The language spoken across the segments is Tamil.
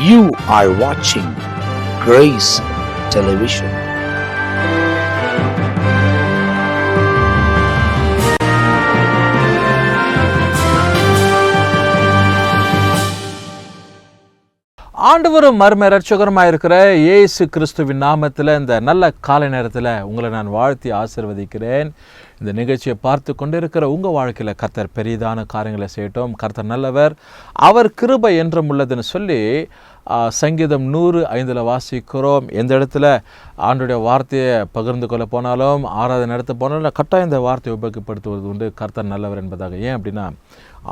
You are watching Grace Television. ஆண்டவரும் மர்ம இரட்சகருமாக இருக்கிற இயேசு கிறிஸ்துவின் நாமத்தில் இந்த நல்ல காலை நேரத்தில் உங்களை நான் வாழ்த்தி ஆசீர்வதிக்கிறேன். இந்த நிகழ்ச்சியை பார்த்து கொண்டு இருக்கிற உங்கள் வாழ்க்கையில் கர்த்தர் பெரிதான காரியங்களை செய்யட்டும். கர்த்தர் நல்லவர், அவர் கிருபை என்றும் உள்ளதுன்னு சொல்லி சங்கீதம் 105 வாசிக்கிறோம். எந்த இடத்துல ஆண்டுடைய வார்த்தையை பகிர்ந்து கொள்ள போனாலும் ஆராதனை நடத்த போனாலும் கட்டாயம் இந்த வார்த்தையை உபயோகப்படுத்துவது உண்டு. கர்த்தர் நல்லவர் என்பதாக. ஏன் அப்படின்னா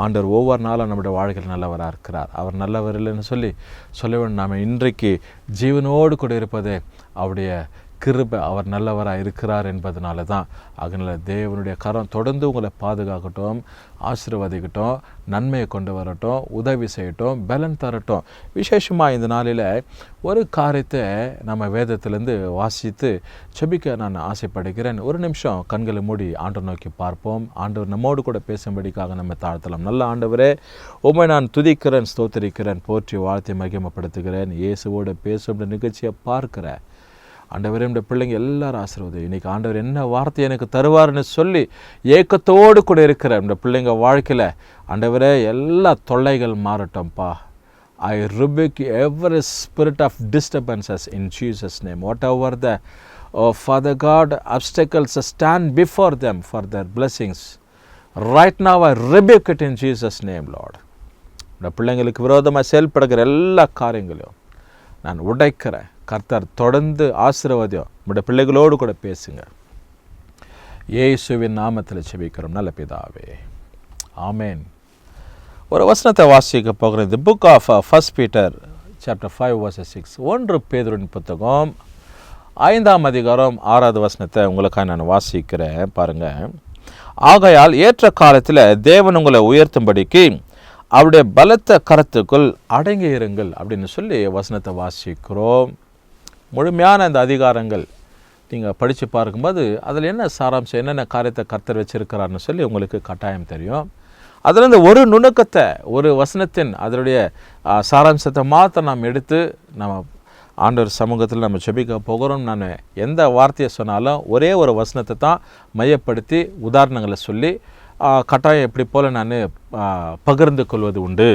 ஆண்டவர் ஒவ்வொரு நாளும் நம்முடைய வாழ்க்கையில் நல்லவராக இருக்கிறார். அவர் நல்லவர் இல்லைன்னு சொல்ல வேண்டும். நாம் இன்றைக்கு ஜீவனோடு கூட இருப்பது அவருடைய கிருபை. அவர் நல்லவராக இருக்கிறார் என்பதனால தான். அதனால் தேவனுடைய கரம் தொடர்ந்து உங்களை பாதுகாக்கட்டும், ஆசீர்வதிக்கட்டும், நன்மையை கொண்டு வரட்டும், உதவி செய்யட்டும், பலன் தரட்டும். விசேஷமாக இந்த நாளில் ஒரு காரியத்தை நம்ம வேதத்திலேருந்து வாசித்து செபிக்க நான் ஆசைப்படுகிறேன். ஒரு நிமிஷம் கண்களை மூடி ஆண்டவர் நோக்கி பார்ப்போம். ஆண்டவர் நம்மோடு கூட பேசும்படிக்காக நம்ம தாழ்த்தலாம். நல்ல ஆண்டவரே, உம்மை நான் துதிக்கிறேன், ஸ்தோத்திரிக்கிறேன், போற்றி வாழ்த்தி மகிமைப்படுத்துகிறேன். இயேசுவோடு பேசும் நிகழ்ச்சியை பார்க்கிறேன். ஆண்டவரே, இந்த பிள்ளைங்க எல்லாரும் ஆசீர்வதி. இன்றைக்கி ஆண்டவர் என்ன வார்த்தை எனக்கு தருவார்னு சொல்லி ஏக்கத்தோடு கூட இருக்கிற இந்த பிள்ளைங்க வாழ்க்கையில் ஆண்டவரே எல்லா தொல்லைகள் மாறட்டும்ப்பா. I rebuke every spirit of disturbances in Jesus' name. Whatever the Father God obstacles stand before them for their blessings, right now I rebuke it in Jesus' name, Lord. இந்த பிள்ளைங்களுக்கு விரோதமாக செயல்படுகிற எல்லா காரியங்களையும் நான் உடைக்கிறேன். கர்த்தர் தொடர்ந்து ஆசீர்வதியும். நம்முடைய பிள்ளைகளோடு கூட பேசுங்க. இயேசுவின் நாமத்தில் செபிக்கிறோம் நல்ல பிதாவே, ஆமேன். ஒரு வசனத்தை வாசிக்க போகிறேன். The book of 1 Peter chapter 5 verses 6. 1 பேதுருவின் புத்தகம் 5ஆம் அதிகாரம் 6வது வசனத்தை உங்களுக்காக நான் வாசிக்கிறேன். பாருங்கள். ஆகையால் ஏற்ற காலத்தில் தேவன் உங்களை உயர்த்தும்படிக்கு அவருடைய பலத்த கரத்துக்குள் அடங்கி இருங்கள் அப்படின்னு சொல்லி வசனத்தை வாசிக்கிறோம். முழுமையான இந்த அதிகாரங்கள் நீங்கள் படித்து பார்க்கும்போது அதில் என்ன சாராம்சம், என்னென்ன காரியத்தை கர்த்தர் வச்சிருக்கிறார்னு சொல்லி உங்களுக்கு கட்டாயம் தெரியும். அதில் இந்த ஒரு நுணுக்கத்தை, ஒரு வசனத்தின் அதனுடைய சாராம்சத்தை மாத்திரம் நாம் எடுத்து நம்ம ஆண்டவர் சமூகத்தில் நம்ம செபிக்க போகிறோம். நான் எந்த வார்த்தையை சொன்னாலும் ஒரே ஒரு வசனத்தை தான் மையப்படுத்தி உதாரணங்களை சொல்லி கட்டாயம் எப்படி போல் நான் பகிர்ந்து கொள்வது உண்டு.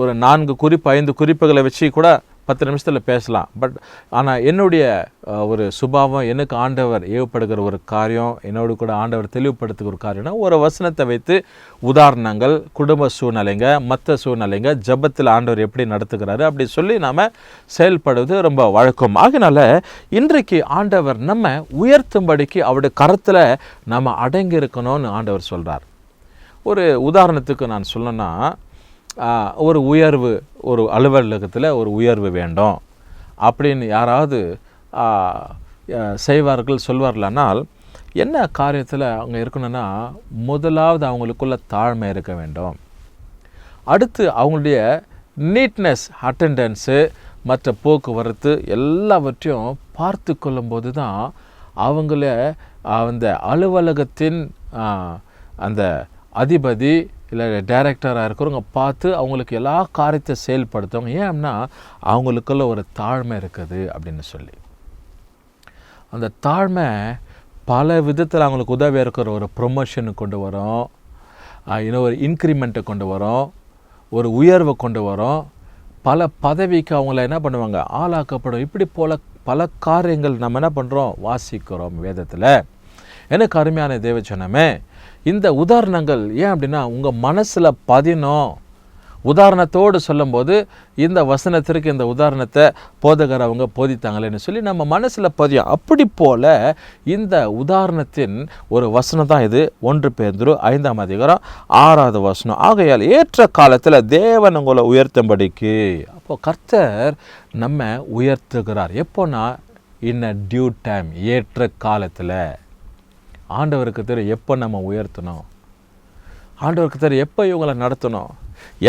ஒரு 4 குறிப்பு 5 குறிப்புகளை வச்சு கூட 10 நிமிஷத்தில் பேசலாம். ஆனால் என்னுடைய ஒரு சுபாவம், எனக்கு ஆண்டவர் ஏவப்படுகிற ஒரு காரியம், என்னோடு கூட ஆண்டவர் தெளிவுபடுத்துகிற ஒரு காரியம்னா ஒரு வசனத்தை வைத்து உதாரணங்கள், குடும்ப சூழ்நிலைங்க, மற்ற சூழ்நிலைங்க, ஜபத்தில் ஆண்டவர் எப்படி நடத்துகிறாரு அப்படி சொல்லி நாம் செயல்படுவது ரொம்ப வழக்கம். ஆகினால இன்றைக்கு ஆண்டவர் நம்ம உயர்த்தும்படிக்கு அவருடைய கரத்தில் நம்ம அடங்கி இருக்கணும்னு ஆண்டவர் சொல்கிறார். ஒரு உதாரணத்துக்கு நான் சொல்லணும்னா, ஒரு உயர்வு, ஒரு அலுவலகத்தில் ஒரு உயர்வு வேண்டும் அப்படின்னு யாராவது செய்வார்கள், சொல்வார்களானால் என்ன காரியத்தில் அவங்க இருக்கணும்னா, முதலாவது அவங்களுக்குள்ள தாழ்மை இருக்க வேண்டும். அடுத்து அவங்களுடைய நீட்னஸ், அட்டெண்டன்ஸு, மற்ற போக்குவரத்து எல்லாவற்றையும் பார்த்து கொள்ளும்போது தான் அவங்கள அந்த அலுவலகத்தின் அந்த அதிபதி இல்லை டைரக்டராக இருக்கிறவங்க பார்த்து அவங்களுக்கு எல்லா காரியத்தை செயல்படுத்துவாங்க. ஏன்னா அவங்களுக்குள்ள ஒரு தாழ்மை இருக்குது அப்படின்னு சொல்லி. அந்த தாழ்மை பல விதத்தில் அவங்களுக்கு உதவியாக இருக்கிற ஒரு ப்ரொமோஷனை கொண்டு வரும், இன்னும் ஒரு இன்க்ரிமெண்ட்டை கொண்டு வரும், ஒரு உயர்வை கொண்டு வரும், பல பதவிக்கு அவங்கள என்ன பண்ணுவாங்க, ஆளாக்கப்படும். இப்படி போல் பல காரியங்கள் நம்ம என்ன பண்ணுறோம், வாசிக்கிறோம் வேதத்தில். எனக்கு அருமையான தேவச்சனமே, இந்த உதாரணங்கள் ஏன் அப்படின்னா உங்கள் மனசில் பதினோம். உதாரணத்தோடு சொல்லும்போது இந்த வசனத்திற்கு இந்த உதாரணத்தை போதகர் அவங்க போதித்தாங்களேன்னு சொல்லி நம்ம மனசில் பதியும். அப்படி போல் இந்த உதாரணத்தின் ஒரு வசனம் தான் இது. 1 பேதுரு 5ஆம் அதிகாரம் 6வது வசனம். ஆகையால் ஏற்ற காலத்தில் தேவன் உங்களை உயர்த்தும்படிக்கு. அப்போது கர்த்தர் நம்ம உயர்த்துகிறார். எப்போனா இன் அ டியூ டைம், ஏற்ற காலத்தில். ஆண்டவருக்கு தெரியும் எப்போ நம்ம உயர்த்தணும், ஆண்டவருக்கு தெரியும் எப்போ இவங்களை நடத்தணும்.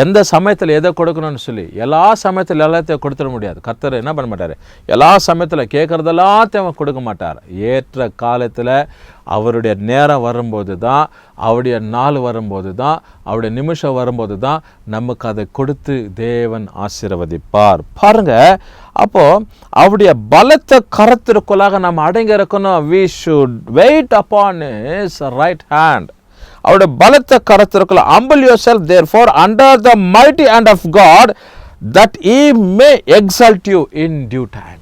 எந்த சமயத்தில் எதை கொடுக்கணும்னு சொல்லி எல்லா சமயத்தில் எல்லாத்தையும் கொடுத்துட முடியாது. கர்த்தர் என்ன பண்ண மாட்டார், எல்லா சமயத்தில் கேட்குறதெல்லாத்தையும் அவர் கொடுக்க மாட்டார். ஏற்ற காலத்தில் அவருடைய நேரம் வரும்போது தான், அவருடைய நாள் வரும்போது தான், அவருடைய நிமிஷம் வரும்போது தான் நமக்கு அதை கொடுத்து தேவன் ஆசீர்வதிப்பார். பாருங்க, அப்போது அவருடைய பலத்த கரத்திற்குள்ளாக நம்ம அடங்கி இருக்கணும். we should wait upon his right hand. அவருடைய பலத்த கரத்திற்குள்ள humble yourself therefore under the mighty hand of God that he may exalt you in due time.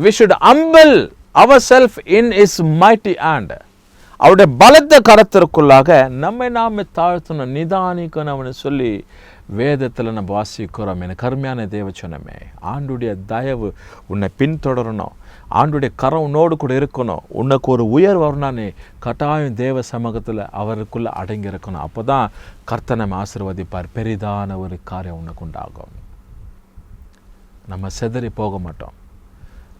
We should humble ourselves in his mighty hand. அவருடைய பலத்த கரத்திற்குள்ளாக நம்மை நாமே தாழ்த்தணும், நிதானிக்கணும்னு சொல்லி வேதத்தில் நம்ம வாசிக்கிறோம். எனக்கு அருமையான தேவச்சனமே, ஆண்டுடைய தயவு உன்னை பின்தொடரணும், ஆண்டுடைய கரம் உன்னோடு கூட இருக்கணும். உனக்கு ஒரு உயர் வரணும்னு கட்டாயம் தேவ சமூகத்தில் அவருக்குள்ளே அடங்கி இருக்கணும். அப்போ தான் கர்த்தர் நம்ம ஆசீர்வதிப்பார். பெரிதான ஒரு காரியம் உனக்கு உண்டாகும். நம்ம சிதறி போக மாட்டோம்,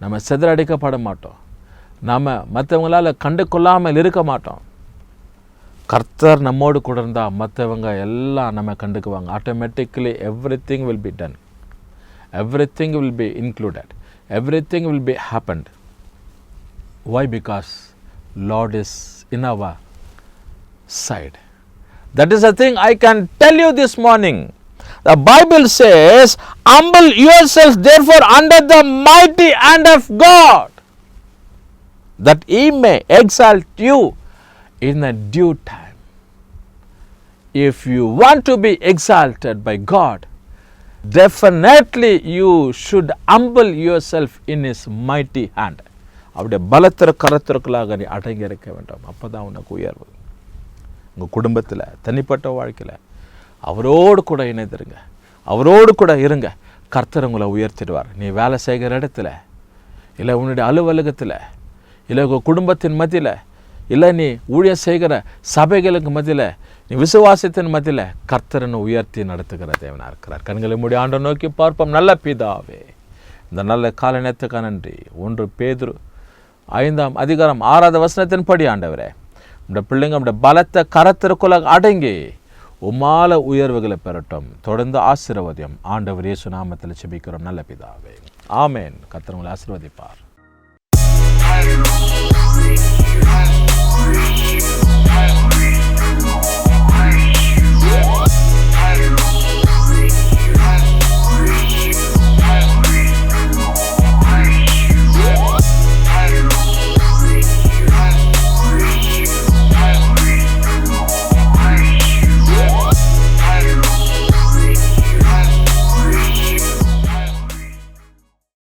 நம்ம சிதறடிக்கப்பட மாட்டோம், நாம் மற்றவங்களால் கண்டு கொள்ளாமல் இருக்க மாட்டோம். கர்த்தர் நம்மோடு கூட இருந்தால் மற்றவங்க எல்லாம் நம்ம கண்டுக்குவாங்க. Automatically everything will be done, everything will be included, everything will be happened. Why? Because Lord is in our side. That is the thing I can tell you this morning. The Bible says, humble yourself therefore under the mighty hand of God, that he may exalt you in the due time. If you want to be exalted by God, definitely you should humble yourself in his mighty hand. அவருடைய பலத்திர கரத்திற்குள்ளாக நீ அடங்கி இருக்க வேண்டும். அப்போ தான் உனக்கு உயர்வு. உங்கள் குடும்பத்தில், தனிப்பட்ட வாழ்க்கையில் அவரோடு கூட இணைந்துருங்க, அவரோடு கூட இருங்க. கர்த்தர் உங்களை உயர்த்திடுவார். நீ வேலை செய்கிற இடத்துல, இல்லை உன்னுடைய அலுவலகத்தில், இல்லை உங்கள் குடும்பத்தின் மத்தியில், இல்லை நீ ஊழியம் செய்கிற சபைகளுக்கு மத்தியில், நீ விசுவாசத்தின் மத்தியில் கர்த்தரனை உயர்த்தி நடத்துகிற தேவனாக இருக்கிறார். கண்களை மூடி ஆண்டவரை நோக்கி பார்ப்போம். நல்ல பிதாவே, இந்த நல்ல காலை நேரத்துக்கு நன்றி. 1 பேதுரு 5:6 ஆண்டவரே, நம்முடைய பிள்ளைங்க நம்முடைய பலத்த கரத்திற்குள்ள அடங்கி உமால உயர்வுகளை பெறட்டும். தொடர்ந்து ஆசீர்வாதம். ஆண்டவர் இயேசு நாமத்தில் ஜெபிக்கிறோம் நல்ல பிதாவே, ஆமேன். கர்த்தர் உங்களை ஆசீர்வதிப்பார்.